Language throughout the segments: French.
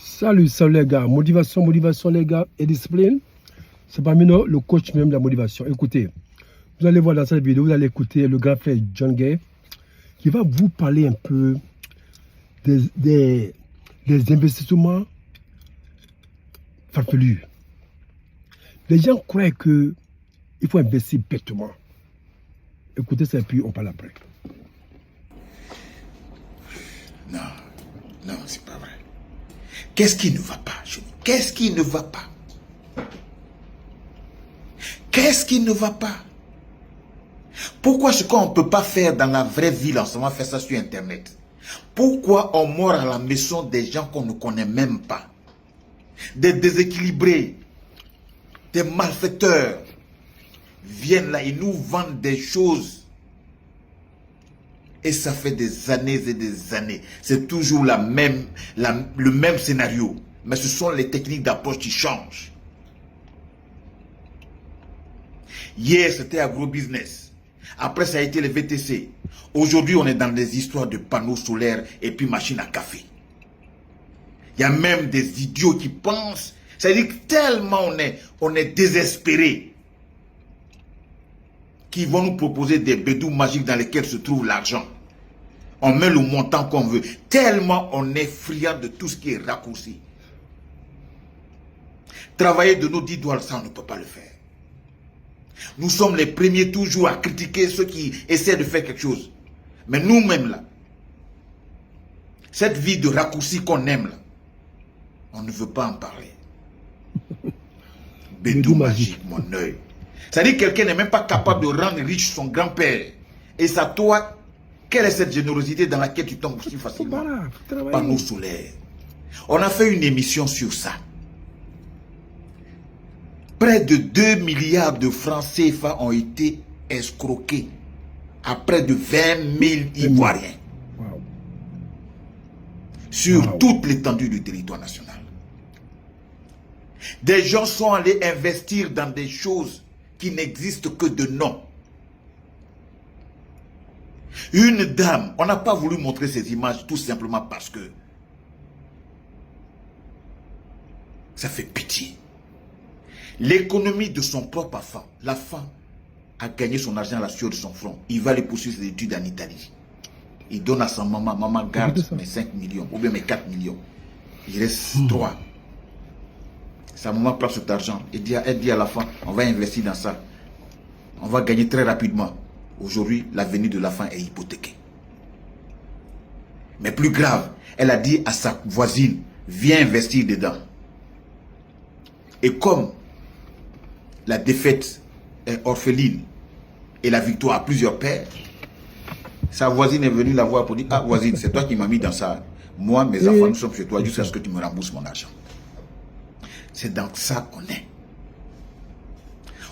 Salut les gars. Motivation les gars et discipline. C'est parmi nous le coach même de la motivation. Écoutez, vous allez voir dans cette vidéo, vous allez écouter le grand frère John Gay qui va vous parler un peu des investissements farfelus. Les gens croient qu'il faut investir bêtement. Écoutez ça et puis on parle après. Non, c'est pas vrai. Qu'est-ce qui ne va pas? Qu'est-ce qui ne va pas? Qu'est-ce qui ne va pas? Pourquoi ce qu'on ne peut pas faire dans la vraie vie, là, on va faire ça sur Internet? Pourquoi on mord à la maison des gens qu'on ne connaît même pas? Des déséquilibrés, des malfaiteurs viennent là, ils nous vendent des choses. Et ça fait des années et des années. C'est toujours le même scénario. Mais ce sont les techniques d'approche qui changent. Hier, c'était agro-business. Après, ça a été les VTC. Aujourd'hui, on est dans des histoires de panneaux solaires et puis machines à café. Il y a même des idiots qui pensent. C'est-à-dire que tellement on est désespéré qui vont nous proposer des bédous magiques dans lesquels se trouve l'argent. On met le montant qu'on veut. Tellement on est friand de tout ce qui est raccourci. Travailler de nos 10 doigts, ça on ne peut pas le faire. Nous sommes les premiers toujours à critiquer ceux qui essaient de faire quelque chose. Mais nous-mêmes là, cette vie de raccourci qu'on aime là, on ne veut pas en parler. Bédou magique, mon œil. C'est-à-dire que quelqu'un n'est même pas capable de rendre riche son grand-père. Et ça, toi, quelle est cette générosité dans laquelle tu tombes aussi facilement? Panneaux solaires. On a fait une émission sur ça. Près de 2 milliards de francs CFA ont été escroqués à près de 20 000 Ivoiriens. Wow. Sur toute l'étendue du territoire national. Des gens sont allés investir dans des choses qui n'existent que de nom. Une dame, on n'a pas voulu montrer ces images tout simplement parce que ça fait pitié. L'économie de son propre enfant, la femme a gagné son argent à la sueur de son front. Il va aller poursuivre ses études en Italie. Il donne à sa maman, maman garde mes 5 millions ou bien mes 4 millions. Il reste 3. Sa maman prend cet argent et elle dit à la femme, on va investir dans ça. On va gagner très rapidement. Aujourd'hui, l'avenir de la femme est hypothéqué. Mais plus grave, elle a dit à sa voisine, viens investir dedans. Et comme la défaite est orpheline et la victoire a plusieurs pères, sa voisine est venue la voir pour dire, ah voisine, c'est toi qui m'as mis dans ça. Moi, mes enfants, nous sommes chez toi jusqu'à ce que tu me rembourses mon argent. C'est dans ça qu'on est.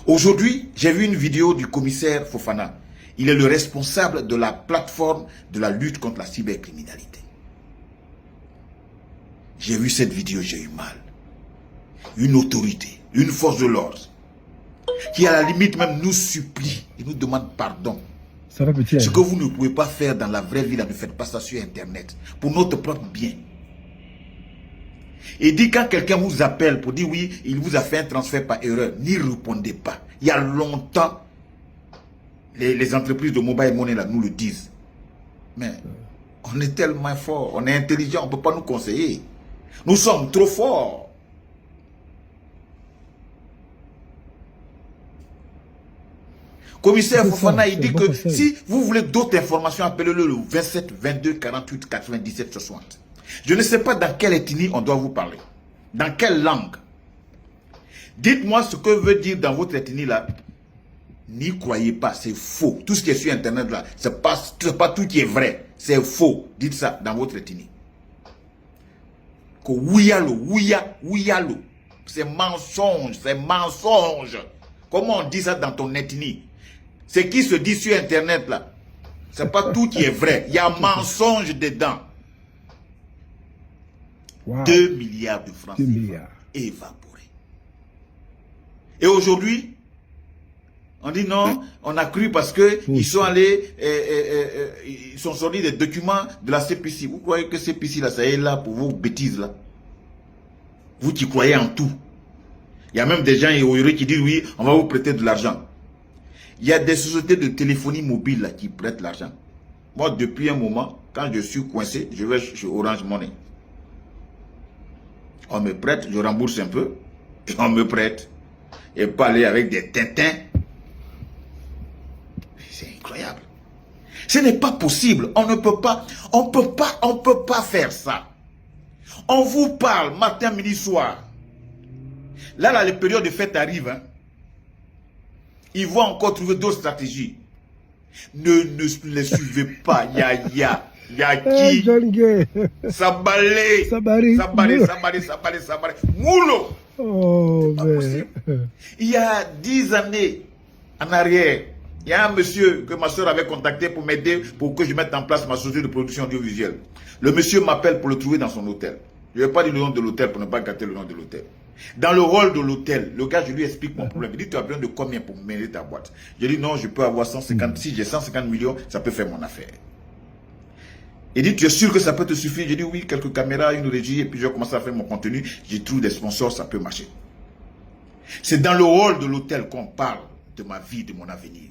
Aujourd'hui, j'ai vu une vidéo du commissaire Fofana. Il est le responsable de la plateforme de la lutte contre la cybercriminalité. J'ai vu cette vidéo, j'ai eu mal. Une autorité, une force de l'ordre, qui à la limite même nous supplie et nous demande pardon. Ça va petit, Ce que vous ne pouvez pas faire dans la vraie vie, là, ne faites pas ça sur Internet. Pour notre propre bien. Et dit quand quelqu'un vous appelle pour dire oui, il vous a fait un transfert par erreur, n'y répondez pas. Il y a longtemps, les entreprises de mobile money là, nous le disent. Mais on est tellement fort, on est intelligent, on ne peut pas nous conseiller. Nous sommes trop forts. Commissaire Fofana, il dit que si vous voulez d'autres informations, appelez-le le 27 22 48 97 60. Je ne sais pas dans quelle ethnie on doit vous parler. Dans quelle langue. Dites-moi ce que veut dire dans votre ethnie là. N'y croyez pas, c'est faux. Tout ce qui est sur Internet là, c'est pas tout qui est vrai. C'est faux. Dites ça dans votre ethnie. Que ouyalo. C'est mensonge, c'est mensonge. Comment on dit ça dans ton ethnie? Ce qui se dit sur Internet là, c'est pas tout qui est vrai. Il y a mensonge dedans. Wow. 2 milliards de francs évaporés. Et aujourd'hui, on dit non, on a cru parce que ils sont allés, ils sont sortis des documents de la CPC. Vous croyez que CPC là, ça est là pour vos bêtises là? Vous qui croyez en tout. Il y a même des gens qui disent oui, on va vous prêter de l'argent. Il y a des sociétés de téléphonie mobile là, qui prêtent l'argent. Moi, depuis un moment, quand je suis coincé, je vais chez Orange Money. On me prête, je rembourse un peu, et on me prête. Et parler avec des tintins. C'est incroyable. Ce n'est pas possible. On ne peut pas, on peut pas faire ça. On vous parle matin, midi, soir. Là, les périodes de fête arrivent. Hein. Ils vont encore trouver d'autres stratégies. Ne les suivez pas. Il y a qui? Sabari. Moulo. Oh, il y a 10 années en arrière, il y a un monsieur que ma soeur avait contacté pour m'aider pour que je mette en place ma société de production audiovisuelle. Le monsieur m'appelle pour le trouver dans son hôtel. Je ne vais pas dire le nom de l'hôtel pour ne pas gâter le nom de l'hôtel. Dans le rôle de l'hôtel, le gars, je lui explique mon problème. Il dit, tu as besoin de combien pour mener ta boîte? Je dis, non, je peux avoir 150. Si j'ai 150 millions, ça peut faire mon affaire. Il dit, tu es sûr que ça peut te suffire? Je dis, oui, quelques caméras, une régie, et puis je commence à faire mon contenu. J'y trouve des sponsors, ça peut marcher. C'est dans le rôle de l'hôtel qu'on parle de ma vie, de mon avenir.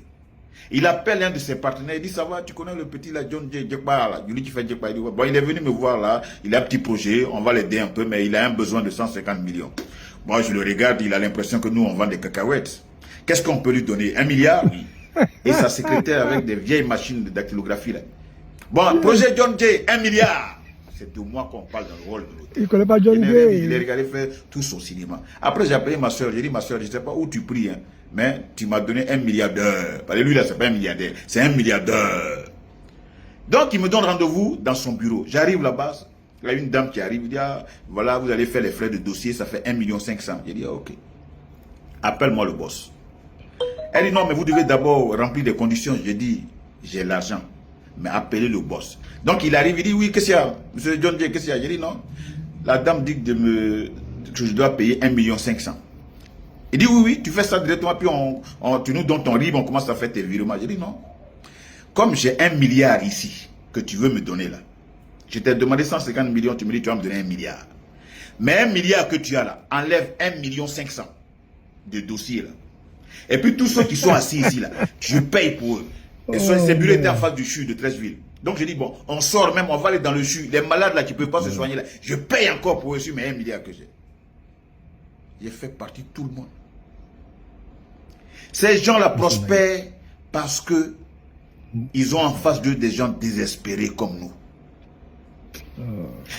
Il appelle un de ses partenaires, il dit, ça va, tu connais le petit là, John J. Djekba, là, lui qui fait Djekba, il dit, bon, il est venu me voir là, il a un petit projet, on va l'aider un peu, mais il a un besoin de 150 millions. Moi, je le regarde, il a l'impression que nous, on vend des cacahuètes. Qu'est-ce qu'on peut lui donner? 1 milliard? Oui. Et sa secrétaire avec des vieilles machines de dactylographie là. Bon, projet John J, 1 milliard. C'est de moi qu'on parle dans le rôle de l'hôtel. Il ne connaît pas John J. Il a regardé faire tout son cinéma. Après, j'ai appelé ma soeur. J'ai dit, ma soeur, je ne sais pas où tu pries, hein, mais tu m'as donné 1 milliardeur. Parce que lui, là, c'est pas un milliardaire, c'est 1 milliardeur. Donc, il me donne rendez-vous dans son bureau. J'arrive là-bas. Il y a une dame qui arrive. Il dit, ah, voilà, vous allez faire les frais de dossier, ça fait 1 500 000. J'ai dit, ah, ok. Appelle-moi le boss. Elle dit, non, mais vous devez d'abord remplir des conditions. J'ai dit, j'ai l'argent. Mais appelez le boss. Donc il arrive, il dit, oui, qu'est-ce qu'il y a? Monsieur John J, qu'est-ce qu'il y a? J'ai dit, non. La dame dit que je dois payer 1 500 000. Il dit, oui, oui, tu fais ça directement, puis tu nous donnes ton RIB, on commence à faire tes virements. J'ai dit, non. Comme j'ai 1 milliard ici, que tu veux me donner là, je t'ai demandé 150 millions, tu me dis, tu vas me donner 1 milliard. Mais 1 milliard que tu as là, enlève 1 500 000 de dossiers là. Et puis tous ceux qui sont assis ici là, je paye pour eux. Et ces bureaux étaient en face du CHU de Treichville. Donc je dis, bon, on sort même, on va aller dans le CHU. Les malades là qui ne peuvent pas se soigner là, je paye encore pour eux sur mes 1 milliard que j'ai. J'ai fait partie de tout le monde. Ces gens-là prospèrent parce que ils ont en face d'eux des gens désespérés comme nous.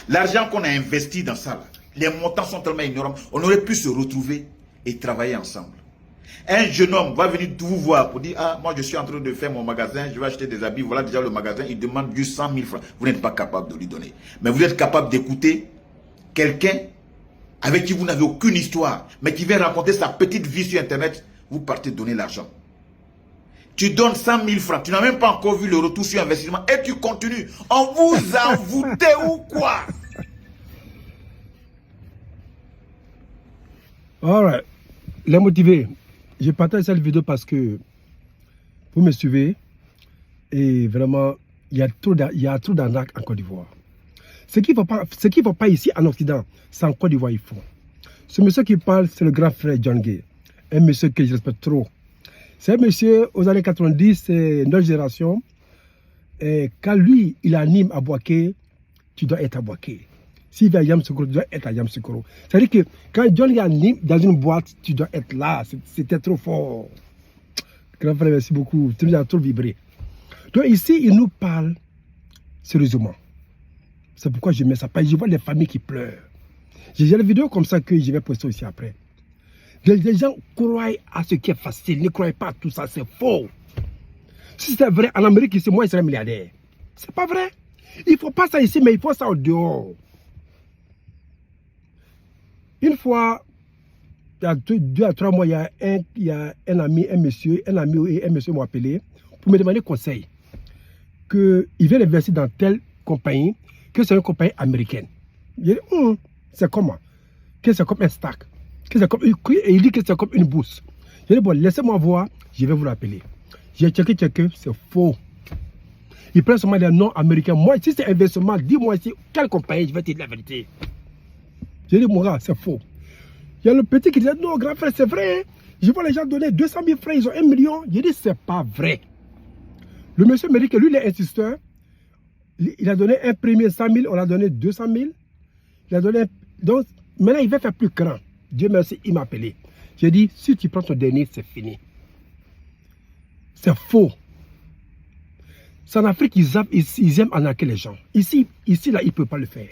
L'argent qu'on a investi dans ça, là, les montants sont tellement énormes, on aurait pu se retrouver et travailler ensemble. Un jeune homme va venir vous voir pour dire, ah, moi je suis en train de faire mon magasin, je vais acheter des habits, voilà déjà le magasin, il demande juste 100 000 francs. Vous n'êtes pas capable de lui donner. Mais vous êtes capable d'écouter quelqu'un avec qui vous n'avez aucune histoire, mais qui vient raconter sa petite vie sur Internet, vous partez donner l'argent. Tu donnes 100 000 francs, tu n'as même pas encore vu le retour sur investissement et tu continues. On vous a envoûté ou quoi? All right. Les motivés. Je partage cette vidéo parce que vous me suivez et vraiment, il y a trop d'arnaques en Côte d'Ivoire. Ce qui ne va pas ici en Occident, c'est en Côte d'Ivoire ils font. Ce monsieur qui parle, c'est le grand frère John Gay, un monsieur que je respecte trop. C'est un monsieur aux années 90, c'est notre génération. Et quand lui, il anime à Boaké, tu dois être à Boaké. S'il va à Yamoussoukro, tu dois être à Yamoussoukro. C'est-à-dire que quand John anime dans une boîte, tu dois être là. C'était trop fort. Grand frère, merci beaucoup. Tu nous as trop vibré. Donc ici, il nous parle sérieusement. C'est pourquoi je mets ça. Parce que je vois les familles qui pleurent. J'ai des vidéos comme ça que je vais poster aussi après. Les gens croient à ce qui est facile. Ne croient pas à tout ça. C'est faux. Si c'était vrai, en Amérique, ici, moi, je serais milliardaire. C'est pas vrai. Il ne faut pas ça ici, mais il faut ça au dehors. Une fois, il y a 2 à 3 mois, il y a un ami et un monsieur m'ont appelé pour me demander conseil. Qu'il vient investir dans telle compagnie, que c'est une compagnie américaine. J'ai dit, c'est comment? Que c'est comme un stack. Et il dit que c'est comme une bourse. J'ai dit, bon, laissez-moi voir, je vais vous l'appeler. J'ai checké, c'est faux. Il prend seulement des noms américains. Moi, si c'est investissement, dis-moi ici, quelle compagnie, je vais te dire la vérité. J'ai dit, mon gars, c'est faux. Il y a le petit qui disait, non, grand frère, c'est vrai. Je vois les gens donner 200 000 francs, ils ont 1 million. J'ai dit, c'est pas vrai. Le monsieur me dit que lui, il est insisteur. Il a donné un premier 100 000, on a donné 200 000. Il a donné. Donc, maintenant, il va faire plus grand. Dieu merci, il m'a appelé. J'ai dit, si tu prends ton dernier, c'est fini. C'est faux. C'est en Afrique ils aiment arnaquer les gens. Ici là, ils ne peuvent pas le faire.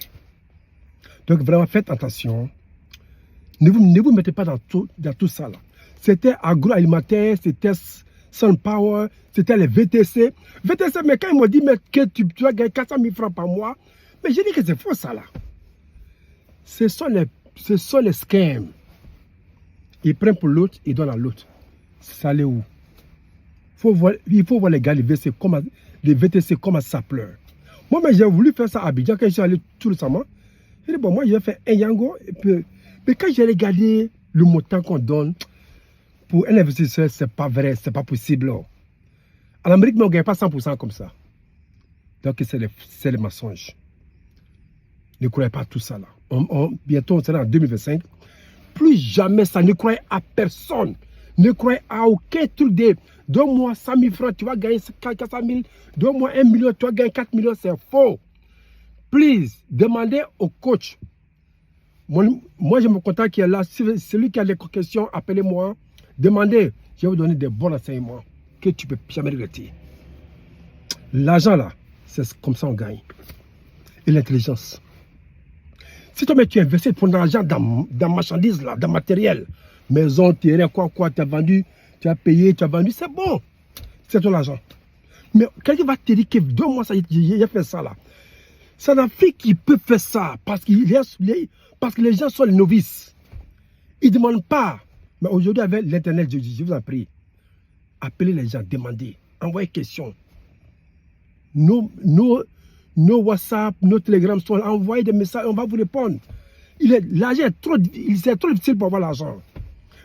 Donc, vraiment, faites attention. Ne vous mettez pas dans tout ça là. C'était agroalimentaire, c'était SunPower, c'était les VTC. VTC, mais quand ils m'ont dit que tu vas gagner 400 000 francs par mois, mais j'ai dit que c'est faux ça là. Ce sont les scams. Ils prennent pour l'autre, ils donnent à l'autre. Ça allait où? Il faut voir les gars, les VTC, comment ça pleure. Moi, j'ai voulu faire ça à Abidjan quand je suis allé tout récemment. J'ai dit, bon, moi, je vais faire un Yango. Mais quand j'ai regardé le montant qu'on donne, pour un investisseur, c'est pas vrai, c'est pas possible. En Amérique, mais on ne gagne pas 100% comme ça. Donc, c'est les mensonges. Ne croyez pas à tout ça là. Bientôt, on sera en 2025. Plus jamais ça, ne croyez à personne. Ne croyez à aucun truc de donne-moi 100 000 francs, tu vas gagner 400 000. Donne-moi 1 million, tu vas gagner 4 millions, c'est faux. Please, demandez au coach. Moi, j'ai mon contact qui est là. Si celui qui a des questions, appelez-moi. Demandez. Je vais vous donner des bons renseignements que tu ne peux jamais regretter. L'argent, là, c'est comme ça on gagne. Et l'intelligence. Si toi, tu investis ton argent dans marchandises, là, dans matériel, maison, terrain, quoi, tu as vendu, tu as payé, tu as vendu, c'est bon. C'est ton argent. Mais quelqu'un va te dire que 2 mois, ça, il a fait ça, là. C'est en Afrique qui peut faire ça parce que les gens sont les novices. Ils ne demandent pas. Mais aujourd'hui, avec l'Internet, je vous en prie, appelez les gens, demandez, envoyez questions. Nos WhatsApp, nos Telegram sont envoyez des messages, on va vous répondre. L'argent est trop difficile pour avoir l'argent.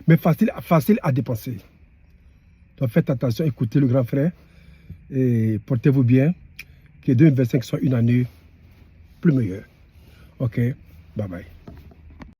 Mais facile à dépenser. Donc faites attention, écoutez le grand frère et portez-vous bien. Que 2025 soit une année plus meilleure. Ok, bye bye.